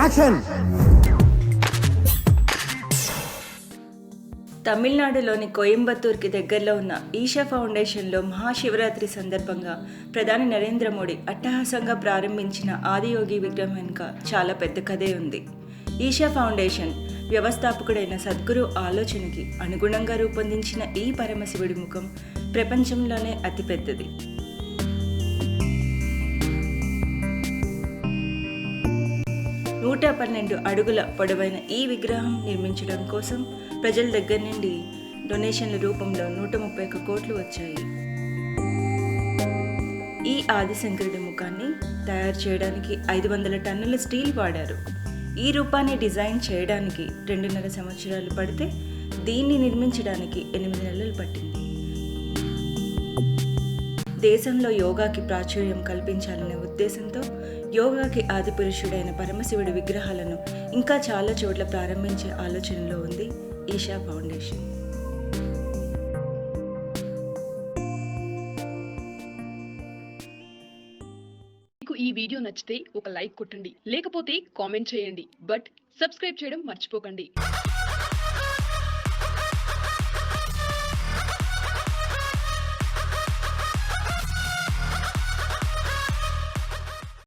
Action. తమిళనాడులోని కోయంబత్తూర్కి దగ్గరలో ఉన్న ఈషా ఫౌండేషన్లో మహాశివరాత్రి సందర్భంగా ప్రధాని నరేంద్ర మోడీ అట్టహాసంగా ప్రారంభించిన ఆదియోగి విగ్రహం వెనుక చాలా పెద్ద కథే ఉంది. ఈషా ఫౌండేషన్ వ్యవస్థాపకుడైన సద్గురు ఆలోచనకి అనుగుణంగా రూపొందించిన ఈ పరమశివుడి ముఖం ప్రపంచంలోనే అతిపెద్దది. నూట 12 అడుగుల పొడవైన ఈ విగ్రహం నిర్మించడం కోసం ప్రజల దగ్గర నుండి డొనేషన్ల రూపంలో 131 కోట్లు వచ్చాయి. ఈ ఆదిశంకరుడి ముఖాన్ని తయారు చేయడానికి 500 టన్నుల స్టీల్ వాడారు. ఈ రూపాన్ని డిజైన్ చేయడానికి 2.5 సంవత్సరాలు పడితే దీన్ని నిర్మించడానికి 8 నెలలు పట్టింది. దేశంలో యోగాకి ప్రాచుర్యం కల్పించాలనే ఉద్దేశంతో యోగాకి ఆదిపురుషుడైన పరమశివుడి విగ్రహాలను ఇంకా చాలా చోట్ల ప్రారంభించే ఆలోచనలో ఉంది ఈషా ఫౌండేషన్. మీకు ఈ వీడియో నచ్చితే ఒక లైక్ కొట్టండి, లేకపోతే కామెంట్ చేయండి, బట్ సబ్స్క్రైబ్ చేయడం మర్చిపోకండి.